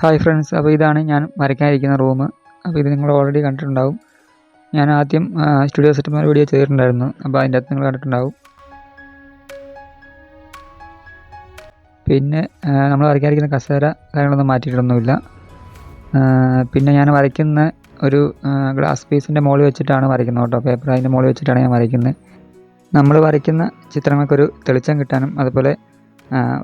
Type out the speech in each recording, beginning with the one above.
Hi friends, അപ്പോൾ ഇതാണ് ഞാൻ വരയ്ക്കാനിരിക്കുന്ന റൂം. അപ്പോൾ ഇത് നിങ്ങൾ ഓൾറെഡി കണ്ടിട്ടുണ്ടാവും. ഞാൻ ആദ്യം സ്റ്റുഡിയോ സെറ്റപ്പ് വീഡിയോ ചെയ്തിട്ടുണ്ടായിരുന്നു. അപ്പോൾ അതിൻ്റെ അകത്ത് നിങ്ങൾ കണ്ടിട്ടുണ്ടാവും. പിന്നെ നമ്മൾ വരയ്ക്കാനിരിക്കുന്ന കസേര കാര്യങ്ങളൊന്നും മാറ്റിയിട്ടൊന്നുമില്ല. പിന്നെ ഞാൻ വരയ്ക്കുന്ന ഒരു ഗ്ലാസ് പീസിൻ്റെ മുകളിൽ വെച്ചിട്ടാണ് വരയ്ക്കുന്നത് കേട്ടോ. പേപ്പർ അതിൻ്റെ മുകളിൽ വെച്ചിട്ടാണ് ഞാൻ വരയ്ക്കുന്നത്. നമ്മൾ വരയ്ക്കുന്ന ചിത്രങ്ങൾക്കൊരു തെളിച്ചം കിട്ടാനും അതുപോലെ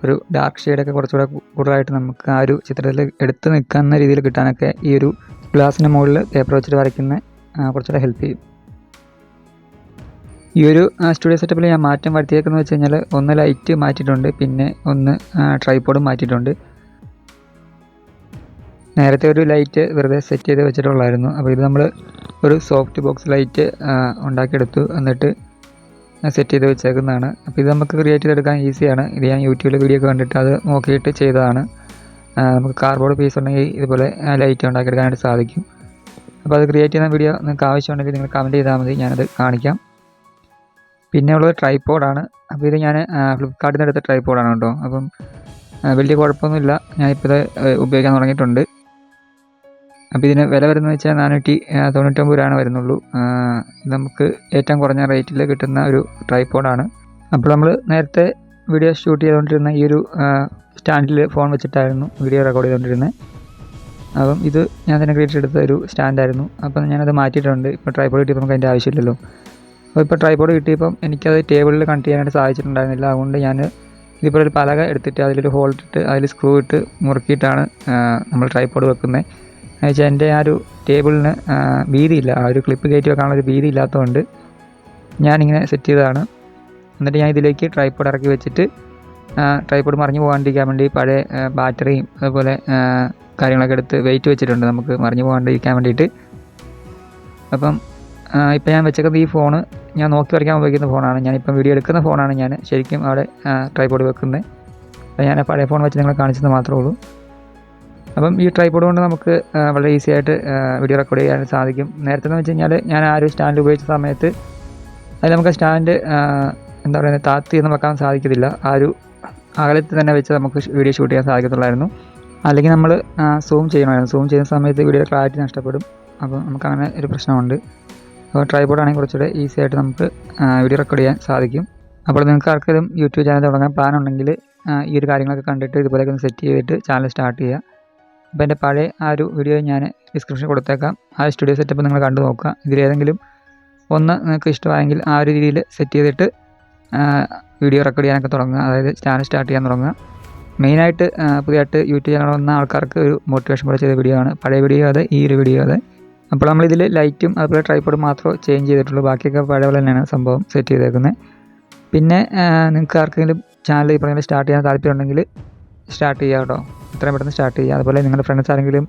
ഒരു ഡാർക്ക് ഷെയ്ഡൊക്കെ കുറച്ചുകൂടെ കൂടുതലായിട്ട് നമുക്ക് ആ ഒരു ചിത്രത്തിൽ എടുത്ത് നിൽക്കുന്ന രീതിയിൽ കിട്ടാനൊക്കെ ഈ ഒരു ഗ്ലാസിൻ്റെ മുകളിൽ പേപ്പർ വെച്ചിട്ട് വരയ്ക്കുന്ന കുറച്ചുകൂടെ ഹെൽപ്പ് ചെയ്യും. ഈ ഒരു സ്റ്റുഡിയോ സെറ്റപ്പിൽ ഞാൻ മാറ്റം വരുത്തിയേക്കുന്നത് വെച്ച് കഴിഞ്ഞാൽ ഒന്ന് ലൈറ്റ് മാറ്റിയിട്ടുണ്ട്, പിന്നെ ഒന്ന് ട്രൈപോഡും മാറ്റിയിട്ടുണ്ട്. നേരത്തെ ഒരു ലൈറ്റ് വെറുതെ സെറ്റ് ചെയ്ത് വെച്ചിട്ടുള്ളായിരുന്നു. അപ്പോൾ ഇത് നമ്മൾ ഒരു സോഫ്റ്റ് ബോക്സ് ലൈറ്റ് ഉണ്ടാക്കിയെടുത്തു, എന്നിട്ട് സെറ്റ് ചെയ്ത് വെച്ചേക്കുന്നതാണ്. അപ്പോൾ ഇത് നമുക്ക് ക്രിയേറ്റ് ചെയ്തെടുക്കാൻ ഈസിയാണ്. ഇത് ഞാൻ യൂട്യൂബിൽ വീഡിയോ ഒക്കെ കണ്ടിട്ട് അത് നോക്കിയിട്ട് ചെയ്തതാണ്. നമുക്ക് കാർഡ്ബോർഡ് പീസ് ഉണ്ടെങ്കിൽ ഇതുപോലെ ലൈറ്റ് ഉണ്ടാക്കിയെടുക്കാനായിട്ട് സാധിക്കും. അപ്പോൾ അത് ക്രിയേറ്റ് ചെയ്യുന്ന വീഡിയോ നിങ്ങൾക്ക് ആവശ്യമുണ്ടെങ്കിൽ നിങ്ങൾ കമൻറ്റ് ചെയ്താൽ മതി, ഞാനത് കാണിക്കാം. പിന്നെ ഉള്ളത് ട്രൈപോഡാണ്. അപ്പോൾ ഇത് ഞാൻ ഫ്ലിപ്കാർട്ടിൽ നിന്ന് എടുത്ത ട്രൈപോഡാണ് കേട്ടോ. അപ്പം വലിയ കുഴപ്പമൊന്നുമില്ല, ഞാനിപ്പോൾ ഇത് ഉപയോഗിക്കാൻ തുടങ്ങിയിട്ടുണ്ട്. അപ്പോൾ ഇതിന് വില വരുന്നത് വെച്ചാൽ 499 രൂപയാണ് വരുന്നുള്ളൂ. നമുക്ക് ഏറ്റവും കുറഞ്ഞ റേറ്റിൽ കിട്ടുന്ന ഒരു ട്രൈപോഡാണ്. അപ്പോൾ നമ്മൾ നേരത്തെ വീഡിയോ ഷൂട്ട് ചെയ്തുകൊണ്ടിരുന്ന ഈ ഒരു സ്റ്റാൻഡിൽ ഫോൺ വെച്ചിട്ടായിരുന്നു വീഡിയോ റെക്കോർഡ് ചെയ്തുകൊണ്ടിരുന്നത്. അപ്പം ഇത് ഞാൻ തന്നെ ക്രിയേറ്റ് എടുത്ത ഒരു സ്റ്റാൻഡായിരുന്നു. അപ്പം ഞാനത് മാറ്റിയിട്ടുണ്ട്. ഇപ്പോൾ ട്രൈപോഡ് കിട്ടിയപ്പോൾ നമുക്ക് അതിൻ്റെ ആവശ്യമില്ലല്ലോ. അപ്പോൾ ഇപ്പോൾ ട്രൈപോഡ് കിട്ടിയപ്പം എനിക്കത് ടേബിളിൽ കണക്ട് ചെയ്യാനായിട്ട് സാധിച്ചിട്ടുണ്ടായിരുന്നില്ല. അതുകൊണ്ട് ഞാൻ ഇതുപോലെ ഒരു പലക എടുത്തിട്ട് അതിലൊരു ഹോൾ ഇട്ടിട്ട് അതിൽ സ്ക്രൂ ഇട്ട് മുറുക്കിയിട്ടാണ് നമ്മൾ ട്രൈപോഡ് വെക്കുന്നത്. എന്നുവെച്ചാൽ എൻ്റെ ആ ഒരു ടേബിളിന് വീതിയില്ല, ആ ഒരു ക്ലിപ്പ് കയറ്റി വെക്കാനുള്ള ഒരു വീതി ഇല്ലാത്തതുകൊണ്ട് ഞാനിങ്ങനെ സെറ്റ് ചെയ്തതാണ്. എന്നിട്ട് ഞാൻ ഇതിലേക്ക് ട്രൈപോഡ് ഇറക്കി വെച്ചിട്ട് ട്രൈപോഡ് മറിഞ്ഞു പോകാണ്ടിരിക്കാൻ വേണ്ടി പഴയ ബാറ്ററിയും അതുപോലെ കാര്യങ്ങളൊക്കെ എടുത്ത് വെയിറ്റ് വെച്ചിട്ടുണ്ട്, നമുക്ക് മറിഞ്ഞു പോകാണ്ടിരിക്കാൻ വേണ്ടിയിട്ട്. അപ്പം ഇപ്പം ഞാൻ വെച്ചേക്കുന്നത് ഈ ഫോണ് ഞാൻ നോക്കി വരയ്ക്കാൻ ഉപയോഗിക്കുന്ന ഫോണാണ്. ഞാനിപ്പം വീഡിയോ എടുക്കുന്ന ഫോണാണ് ഞാൻ ശരിക്കും അവിടെ ട്രൈപോഡ് വെക്കുന്നത്. അപ്പോൾ ഞാൻ പഴയ ഫോൺ വെച്ച് നിങ്ങളെ കാണിച്ചത് മാത്രമേ ഉള്ളൂ. അപ്പം ഈ ട്രൈപോഡ് കൊണ്ട് നമുക്ക് വളരെ ഈസി ആയിട്ട് വീഡിയോ റെക്കോർഡ് ചെയ്യാൻ സാധിക്കും. നേരത്തെ എന്ന് വെച്ച് കഴിഞ്ഞാൽ ഞാൻ ആ ഒരു സ്റ്റാൻഡ് ഉപയോഗിച്ച സമയത്ത് അതിൽ നമുക്ക് സ്റ്റാൻഡ് എന്താ പറയുന്നത് താഴ്ത്തിയൊന്നും വെക്കാൻ സാധിക്കത്തില്ല. ആ ഒരു അകലത്തിൽ തന്നെ വെച്ച് നമുക്ക് വീഡിയോ ഷൂട്ട് ചെയ്യാൻ സാധിക്കത്തുള്ളായിരുന്നു. അല്ലെങ്കിൽ നമ്മൾ സൂം ചെയ്യണമായിരുന്നു. സൂം ചെയ്യുന്ന സമയത്ത് വീഡിയോ ക്ലാരിറ്റി നഷ്ടപ്പെടും. അപ്പോൾ നമുക്കങ്ങനെ ഒരു പ്രശ്നമുണ്ട്. അപ്പോൾ ട്രൈപോഡാണെങ്കിൽ കുറച്ചുകൂടെ ഈസി ആയിട്ട് നമുക്ക് വീഡിയോ റെക്കോർഡ് ചെയ്യാൻ സാധിക്കും. അപ്പോൾ നിങ്ങൾക്ക് ആർക്കെങ്കിലും യൂട്യൂബ് ചാനൽ തുടങ്ങാൻ പ്ലാൻ ഉണ്ടെങ്കിൽ ഈ ഒരു കാര്യങ്ങളൊക്കെ കണ്ടിട്ട് ഇതുപോലെയൊക്കെ ഒന്ന് സെറ്റ് ചെയ്തിട്ട് ചാനൽ സ്റ്റാർട്ട് ചെയ്യുക. അപ്പോൾ എൻ്റെ പഴയ ആ ഒരു വീഡിയോ ഞാൻ ഡിസ്ക്രിപ്ഷനിൽ കൊടുത്തേക്കാം. ആ സ്റ്റുഡിയോ സെറ്റപ്പ് നിങ്ങൾ കണ്ടു നോക്കുക. ഇതിലേതെങ്കിലും ഒന്ന് നിങ്ങൾക്ക് ഇഷ്ടമായെങ്കിൽ ആ ഒരു രീതിയിൽ സെറ്റ് ചെയ്തിട്ട് വീഡിയോ റെക്കോർഡ് ചെയ്യാനൊക്കെ തുടങ്ങുക, അതായത് ചാനൽ സ്റ്റാർട്ട് ചെയ്യാൻ തുടങ്ങുക. മെയിനായിട്ട് പുതിയതായിട്ട് യൂട്യൂബ് ചാനൽ വന്ന ആൾക്കാർക്ക് ഒരു മോട്ടിവേഷൻ പോലെ ചെയ്ത വീഡിയോ ആണ്. പഴയ വീഡിയോ അതെ, ഈ ഒരു വീഡിയോ അതെ. അപ്പോൾ നമ്മളിതിൽ ലൈറ്റും അതുപോലെ ട്രൈപോഡും മാത്രമേ ചേഞ്ച് ചെയ്തിട്ടുള്ളൂ. ബാക്കിയൊക്കെ പഴയ പോലെ തന്നെയാണ് സംഭവം സെറ്റ് ചെയ്തേക്കുന്നത്. പിന്നെ നിങ്ങൾക്ക് ആർക്കെങ്കിലും ചാനൽ ഈ പറഞ്ഞാൽ സ്റ്റാർട്ട് ചെയ്യാൻ താല്പര്യമുണ്ടെങ്കിൽ സ്റ്റാർട്ട് ചെയ്യുക കേട്ടോ. എത്രയും പെട്ടെന്ന് സ്റ്റാർട്ട് ചെയ്യുക. അതുപോലെ നിങ്ങളുടെ ഫ്രണ്ട്സ് ആരെങ്കിലും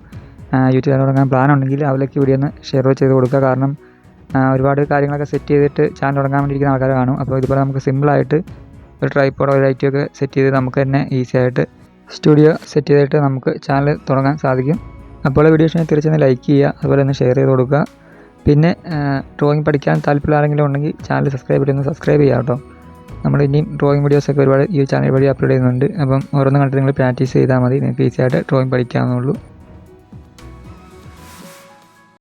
യൂട്യൂബ് ചാനൽ തുടങ്ങാൻ പ്ലാൻ ഉണ്ടെങ്കിൽ അവർക്ക് വീഡിയോ ഒന്ന് ഷെയർ ചെയ്ത് കൊടുക്കുക. കാരണം ഒരുപാട് കാര്യങ്ങളൊക്കെ സെറ്റ് ചെയ്തിട്ട് ചാനൽ തുടങ്ങാൻ വേണ്ടിയിരിക്കുന്ന ആൾക്കാർ കാണും. അപ്പോൾ ഇതുപോലെ നമുക്ക് സിമ്പിളായിട്ട് ഒരു ട്രൈപോഡോ ഒരു ലൈറ്റൊക്കെ സെറ്റ് ചെയ്ത് നമുക്ക് തന്നെ ഈസി ആയിട്ട് സ്റ്റുഡിയോ സെറ്റ് ചെയ്തിട്ട് നമുക്ക് ചാനൽ തുടങ്ങാൻ സാധിക്കും. അപ്പോൾ വീഡിയോ ഇഷ്ടമായി തീർച്ചയായും ലൈക്ക് ചെയ്യുക, അതുപോലെ ഒന്ന് ഷെയർ ചെയ്ത് കൊടുക്കുക. പിന്നെ ഡ്രോയിങ് പഠിക്കാൻ താല്പര്യം ആരെങ്കിലും ഉണ്ടെങ്കിൽ ചാനൽ സബ്സ്ക്രൈബ് ചെയ്യുക കേട്ടോ. നമ്മൾ ഇനിയും ഡ്രോയിങ് വീഡിയോസൊക്കെ ഒരുപാട് ഈ ചാനൽ വഴി അപ്ലോഡ് ചെയ്യുന്നുണ്ട്. അപ്പം ഓരോന്നും കണ്ടിട്ട് നിങ്ങൾ പ്രാക്ടീസ് ചെയ്താൽ മതി, നിങ്ങൾക്ക് ഈസി ആയിട്ട് ഡ്രോയിങ് പഠിക്കാവുന്നുള്ളൂ.